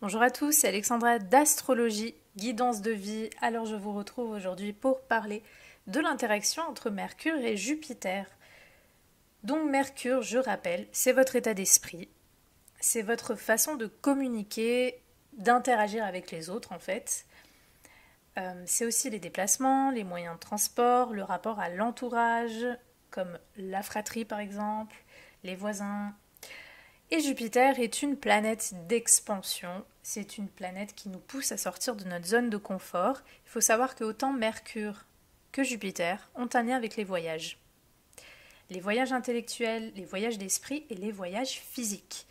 Bonjour à tous, c'est Alexandra d'Astrologie, guidance de vie. Alors je vous retrouve aujourd'hui pour parler de l'interaction entre Mercure et Jupiter. Donc Mercure, je rappelle, c'est votre état d'esprit, c'est votre façon de communiquer, d'interagir avec les autres en fait. C'est aussi les déplacements, les moyens de transport, le rapport à l'entourage, comme la fratrie par exemple, les voisins. Et Jupiter est une planète d'expansion, c'est une planète qui nous pousse à sortir de notre zone de confort. Il faut savoir que autant Mercure que Jupiter ont un lien avec les voyages. Les voyages intellectuels, les voyages d'esprit et les voyages physiques.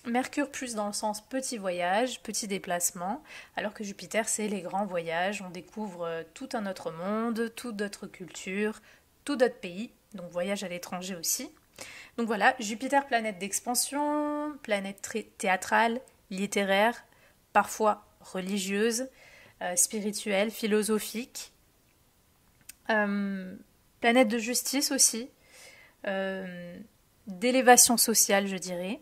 Mercure plus dans le sens petit voyage, petit déplacement, alors que Jupiter c'est les grands voyages, on découvre tout un autre monde, toute d'autres cultures, tout d'autres pays, donc voyage à l'étranger aussi. Donc voilà, Jupiter, planète d'expansion, planète théâtrale, littéraire, parfois religieuse, spirituelle, philosophique. Planète de justice aussi, d'élévation sociale, je dirais.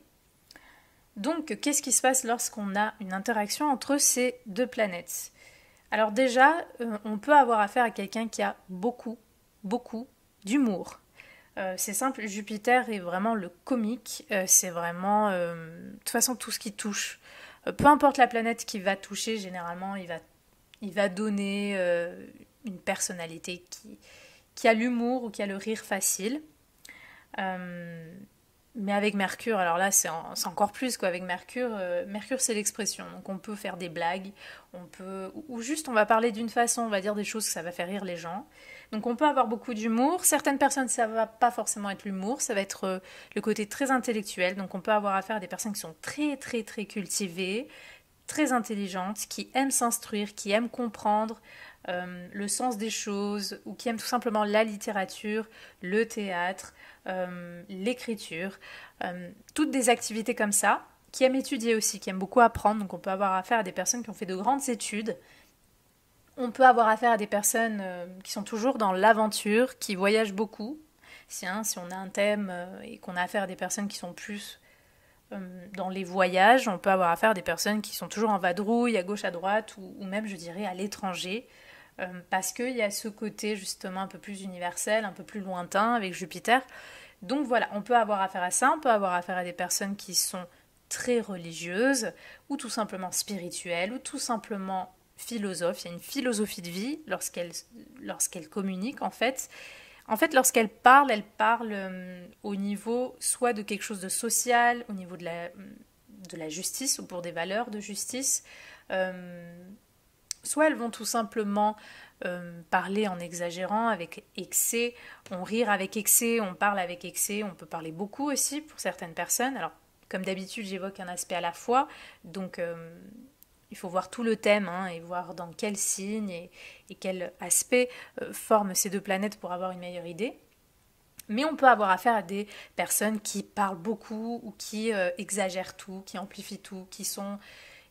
Donc, qu'est-ce qui se passe lorsqu'on a une interaction entre ces deux planètes? Alors déjà, on peut avoir affaire à quelqu'un qui a beaucoup d'humour. C'est simple, Jupiter est vraiment le comique, c'est vraiment de toute façon tout ce qui touche. Peu importe la planète qui va toucher, généralement il va donner une personnalité qui a l'humour ou qui a le rire facile. Mais avec Mercure, alors là c'est encore plus quoi. Avec Mercure, Mercure c'est l'expression. Donc on peut faire des blagues, on peut ou juste on va parler d'une façon, on va dire des choses que ça va faire rire les gens. Donc on peut avoir beaucoup d'humour. Certaines personnes ça va pas forcément être l'humour, ça va être le côté très intellectuel. Donc on peut avoir affaire à des personnes qui sont très cultivées, très intelligentes, qui aiment s'instruire, qui aiment comprendre le sens des choses, ou qui aiment tout simplement la littérature, le théâtre, l'écriture, toutes des activités comme ça, qui aiment étudier aussi, qui aiment beaucoup apprendre. Donc on peut avoir affaire à des personnes qui ont fait de grandes études. On peut avoir affaire à des personnes qui sont toujours dans l'aventure, qui voyagent beaucoup. Si on a un thème et qu'on a affaire à des personnes qui sont plus dans les voyages, on peut avoir affaire à des personnes qui sont toujours en vadrouille, à gauche, à droite, ou même, je dirais, à l'étranger. Parce qu'il y a ce côté justement un peu plus universel, un peu plus lointain avec Jupiter. Donc voilà, on peut avoir affaire à ça, on peut avoir affaire à des personnes qui sont très religieuses, ou tout simplement spirituelles, ou tout simplement philosophes. Il y a une philosophie de vie lorsqu'elles communiquent en fait. En fait, lorsqu'elle parle, au niveau soit de quelque chose de social, au niveau de la justice ou pour des valeurs de justice, soit elles vont tout simplement parler en exagérant avec excès, on rire avec excès, on parle avec excès, on peut parler beaucoup aussi pour certaines personnes. Alors, comme d'habitude, j'évoque un aspect à la fois, donc il faut voir tout le thème et voir dans quel signe et quel aspect forment ces deux planètes pour avoir une meilleure idée. Mais on peut avoir affaire à des personnes qui parlent beaucoup ou qui exagèrent tout, qui amplifient tout, qui sont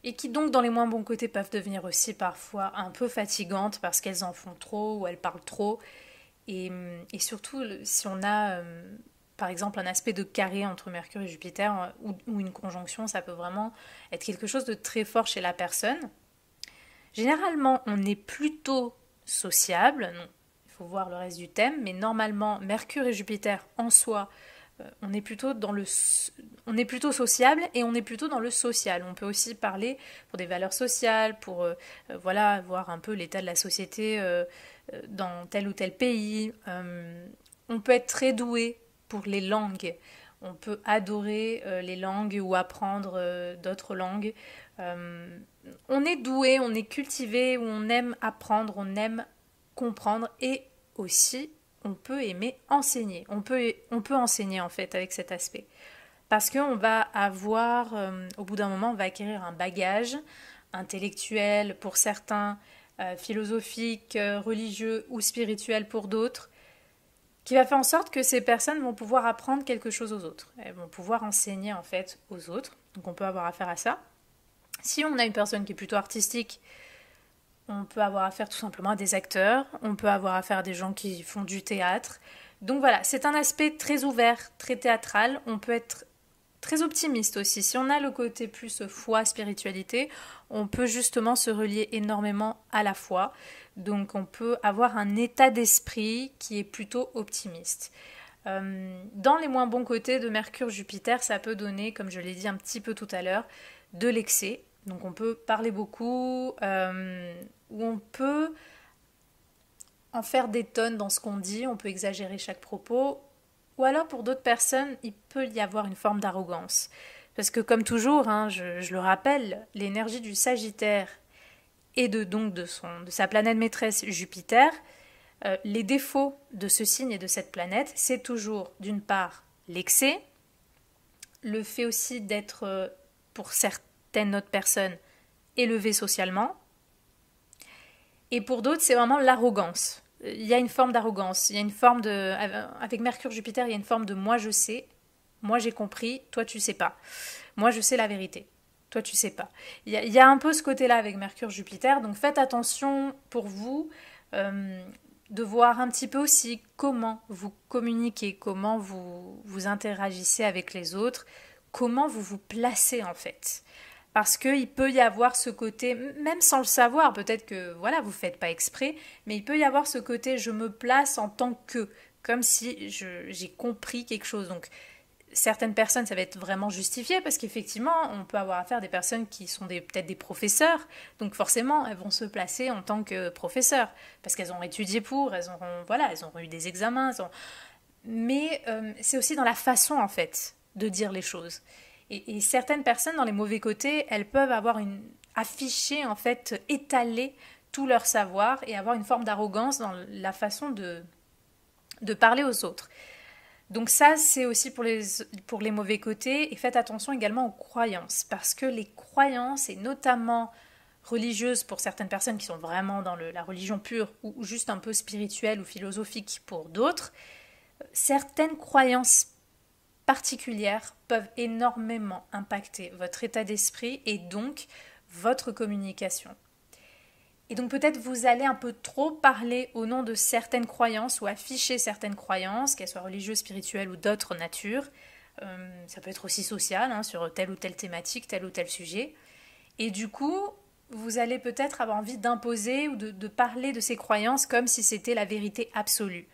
et qui donc dans les moins bons côtés peuvent devenir aussi parfois un peu fatigantes parce qu'elles en font trop ou elles parlent trop. Et surtout, si on a par exemple un aspect de carré entre Mercure et Jupiter ou une conjonction, ça peut vraiment être quelque chose de très fort chez la personne. Généralement, on est plutôt sociable, non, il faut voir le reste du thème, mais normalement, Mercure et Jupiter en soi, on est plutôt on est plutôt sociable et on est plutôt dans le social. On peut aussi parler pour des valeurs sociales, pour voilà voir un peu l'état de la société dans tel ou tel pays. On peut être très doué pour les langues. On peut adorer les langues ou apprendre d'autres langues. On est doué, on est cultivé, on aime apprendre, on aime comprendre et aussi on peut aimer enseigner. On peut enseigner en fait avec cet aspect. Parce qu'on va avoir, au bout d'un moment, on va acquérir un bagage intellectuel pour certains, philosophique, religieux ou spirituel pour d'autres, qui va faire en sorte que ces personnes vont pouvoir apprendre quelque chose aux autres. Elles vont pouvoir enseigner en fait aux autres. Donc on peut avoir affaire à ça. Si on a une personne qui est plutôt artistique, on peut avoir affaire tout simplement à des acteurs, on peut avoir affaire à des gens qui font du théâtre. Donc voilà, c'est un aspect très ouvert, très théâtral. On peut être très optimiste aussi. Si on a le côté plus foi, spiritualité, on peut justement se relier énormément à la foi. Donc on peut avoir un état d'esprit qui est plutôt optimiste. Dans les moins bons côtés de Mercure-Jupiter, ça peut donner, comme je l'ai dit un petit peu tout à l'heure, de l'excès. Donc on peut parler beaucoup, ou on peut en faire des tonnes dans ce qu'on dit, on peut exagérer chaque propos, ou alors pour d'autres personnes, il peut y avoir une forme d'arrogance. Parce que comme toujours, hein, je le rappelle, l'énergie du Sagittaire et donc de sa planète maîtresse Jupiter, les défauts de ce signe et de cette planète, c'est toujours d'une part l'excès, le fait aussi d'être, pour certaines autres personnes, élevé socialement, et pour d'autres, c'est vraiment l'arrogance. Il y a une forme d'arrogance, il y a une forme de... Avec Mercure-Jupiter, il y a une forme de moi je sais, moi j'ai compris, toi tu sais pas. Moi je sais la vérité, toi tu sais pas. Il y a un peu ce côté-là avec Mercure-Jupiter, donc faites attention pour vous de voir un petit peu aussi comment vous communiquez, comment vous interagissez avec les autres, comment vous vous placez en fait. Parce qu'il peut y avoir ce côté, même sans le savoir, peut-être que voilà, vous ne faites pas exprès, mais il peut y avoir ce côté je me place en tant que, comme si j'ai compris quelque chose. Donc certaines personnes, ça va être vraiment justifié parce qu'effectivement, on peut avoir affaire à des personnes qui sont peut-être des professeurs, donc forcément, elles vont se placer en tant que professeurs parce qu'elles ont étudié elles auront eu des examens, mais c'est aussi dans la façon en fait de dire les choses. Et certaines personnes, dans les mauvais côtés, elles peuvent afficher, en fait, étaler tout leur savoir et avoir une forme d'arrogance dans la façon de parler aux autres. Donc ça, c'est aussi pour les mauvais côtés. Et faites attention également aux croyances, parce que les croyances, et notamment religieuses pour certaines personnes qui sont vraiment dans la religion pure, ou juste un peu spirituelle ou philosophique pour d'autres, certaines croyances particulières peuvent énormément impacter votre état d'esprit et donc votre communication. Et donc peut-être vous allez un peu trop parler au nom de certaines croyances ou afficher certaines croyances, qu'elles soient religieuses, spirituelles ou d'autres natures. Ça peut être aussi social, hein, sur telle ou telle thématique, tel ou tel sujet. Et du coup, vous allez peut-être avoir envie d'imposer ou de parler de ces croyances comme si c'était la vérité absolue.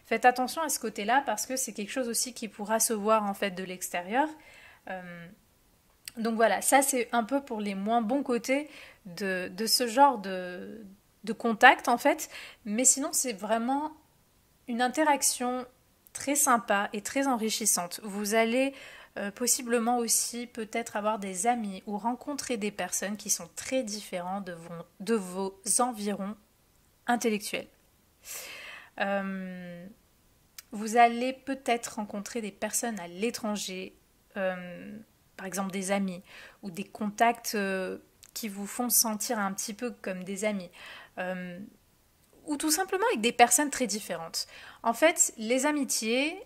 Faites attention à ce côté-là parce que c'est quelque chose aussi qui pourra se voir en fait de l'extérieur. Donc voilà, ça c'est un peu pour les moins bons côtés de ce genre de contact en fait. Mais sinon c'est vraiment une interaction très sympa et très enrichissante. Vous allez possiblement aussi peut-être avoir des amis ou rencontrer des personnes qui sont très différentes de vos environs intellectuels. Vous allez peut-être rencontrer des personnes à l'étranger, par exemple des amis, ou des contacts qui vous font sentir un petit peu comme des amis, ou tout simplement avec des personnes très différentes. En fait, les amitiés,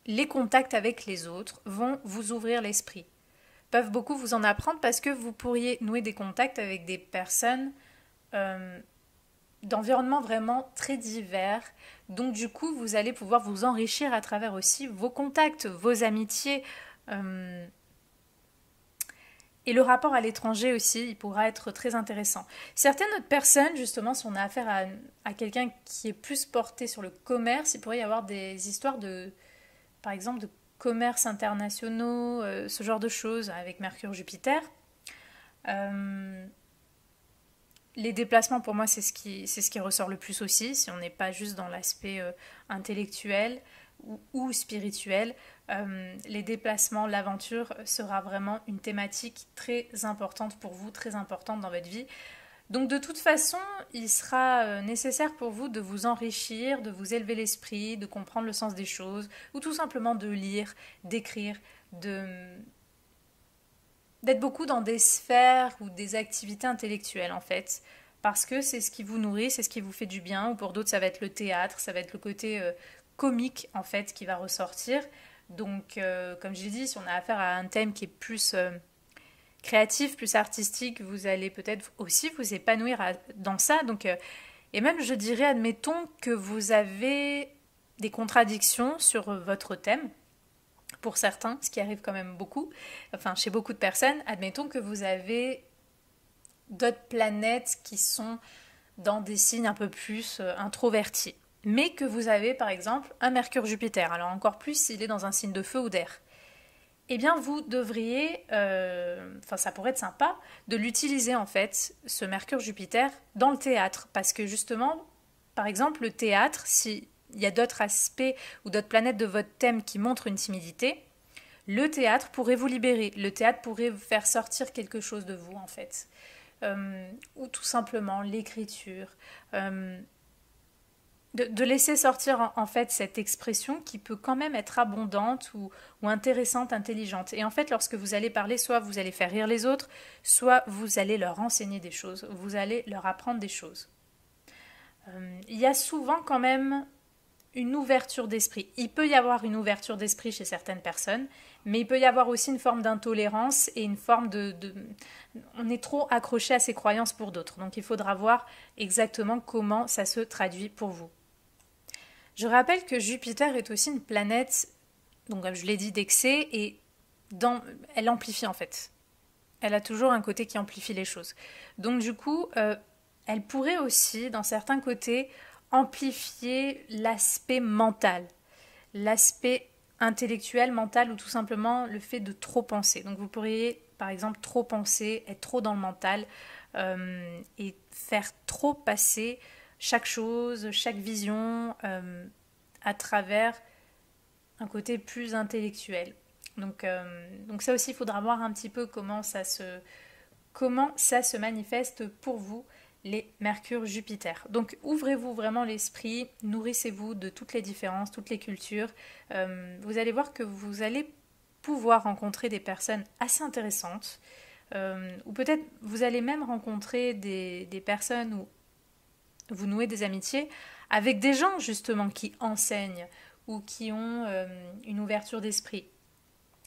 les contacts avec les autres vont vous ouvrir l'esprit, peuvent beaucoup vous en apprendre parce que vous pourriez nouer des contacts avec des personnes d'environnements vraiment très divers. Donc du coup, vous allez pouvoir vous enrichir à travers aussi vos contacts, vos amitiés. Et le rapport à l'étranger aussi, il pourra être très intéressant. Certaines autres personnes, justement, si on a affaire à quelqu'un qui est plus porté sur le commerce, il pourrait y avoir des histoires par exemple, de commerce internationaux, ce genre de choses avec Mercure-Jupiter. Les déplacements, pour moi, c'est ce qui ressort le plus aussi, si on n'est pas juste dans l'aspect intellectuel ou spirituel. Les déplacements, l'aventure sera vraiment une thématique très importante pour vous, très importante dans votre vie. Donc de toute façon, il sera nécessaire pour vous de vous enrichir, de vous élever l'esprit, de comprendre le sens des choses, ou tout simplement de lire, d'écrire, d'être beaucoup dans des sphères ou des activités intellectuelles en fait, parce que c'est ce qui vous nourrit, c'est ce qui vous fait du bien, ou pour d'autres ça va être le théâtre, ça va être le côté comique en fait qui va ressortir. Donc comme je l'ai dit, si on a affaire à un thème qui est plus créatif, plus artistique, vous allez peut-être aussi vous épanouir dans ça. Donc, et même je dirais, admettons que vous avez des contradictions sur votre thème, pour certains, ce qui arrive quand même beaucoup, enfin chez beaucoup de personnes. Admettons que vous avez d'autres planètes qui sont dans des signes un peu plus introvertis, mais que vous avez par exemple un Mercure-Jupiter, alors encore plus s'il est dans un signe de feu ou d'air. Eh bien vous devriez, ça pourrait être sympa, de l'utiliser en fait, ce Mercure-Jupiter, dans le théâtre, parce que justement, par exemple, le théâtre, s'il y a d'autres aspects ou d'autres planètes de votre thème qui montrent une timidité, le théâtre pourrait vous libérer, le théâtre pourrait vous faire sortir quelque chose de vous en fait. Ou tout simplement l'écriture, de laisser sortir en fait cette expression qui peut quand même être abondante ou intéressante, intelligente. Et en fait, lorsque vous allez parler, soit vous allez faire rire les autres, soit vous allez leur enseigner des choses, vous allez leur apprendre des choses. Il y a souvent quand même une ouverture d'esprit. Il peut y avoir une ouverture d'esprit chez certaines personnes, mais il peut y avoir aussi une forme d'intolérance et une forme on est trop accroché à ses croyances pour d'autres. Donc il faudra voir exactement comment ça se traduit pour vous. Je rappelle que Jupiter est aussi une planète, donc comme je l'ai dit, d'excès, et elle amplifie en fait. Elle a toujours un côté qui amplifie les choses. Donc du coup, elle pourrait aussi, dans certains côtés, amplifier l'aspect mental, l'aspect intellectuel, mental, ou tout simplement le fait de trop penser. Donc vous pourriez, par exemple, trop penser, être trop dans le mental, et faire trop passer chaque chose, chaque vision, à travers un côté plus intellectuel. Donc ça aussi, il faudra voir un petit peu comment ça se manifeste pour vous, les Mercure-Jupiter. Donc ouvrez-vous vraiment l'esprit, nourrissez-vous de toutes les différences, toutes les cultures. Vous allez voir que vous allez pouvoir rencontrer des personnes assez intéressantes, ou peut-être vous allez même rencontrer des personnes où vous nouez des amitiés avec des gens justement qui enseignent ou qui ont une ouverture d'esprit.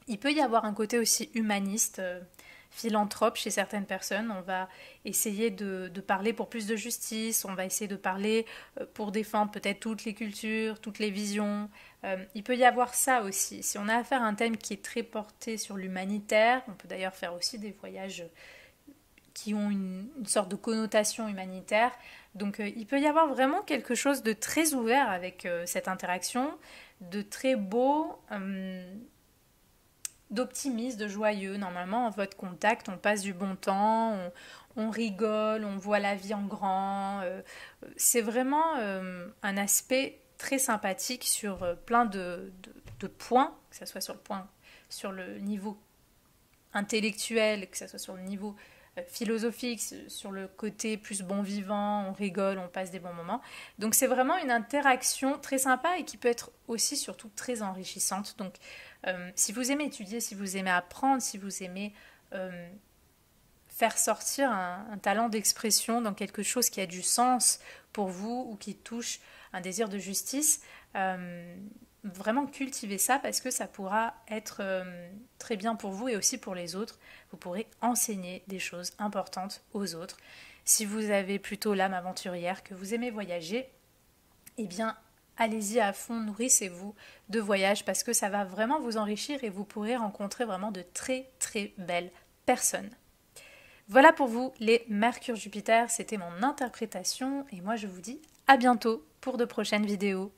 Il peut y avoir un côté aussi humaniste, philanthrope chez certaines personnes. On va essayer de parler pour plus de justice, on va essayer de parler pour défendre peut-être toutes les cultures, toutes les visions. Il peut y avoir ça aussi. Si on a affaire à un thème qui est très porté sur l'humanitaire, on peut d'ailleurs faire aussi des voyages qui ont une sorte de connotation humanitaire. Donc il peut y avoir vraiment quelque chose de très ouvert avec cette interaction, de très beau, d'optimiste, de joyeux. Normalement, en votre contact, on passe du bon temps, on rigole, on voit la vie en grand. C'est vraiment un aspect très sympathique sur plein de points, que ce soit sur le niveau intellectuel, que ce soit sur le niveau philosophique, sur le côté plus bon vivant, on rigole, on passe des bons moments. Donc c'est vraiment une interaction très sympa et qui peut être aussi surtout très enrichissante. Donc si vous aimez étudier, si vous aimez apprendre, si vous aimez faire sortir un talent d'expression dans quelque chose qui a du sens pour vous ou qui touche un désir de justice, vraiment cultivez ça parce que ça pourra être très bien pour vous et aussi pour les autres. Vous pourrez enseigner des choses importantes aux autres. Si vous avez plutôt l'âme aventurière, que vous aimez voyager, eh bien allez-y à fond, nourrissez-vous de voyage parce que ça va vraiment vous enrichir et vous pourrez rencontrer vraiment de très très belles personnes. Voilà pour vous les Mercure-Jupiter, c'était mon interprétation et moi je vous dis à bientôt pour de prochaines vidéos.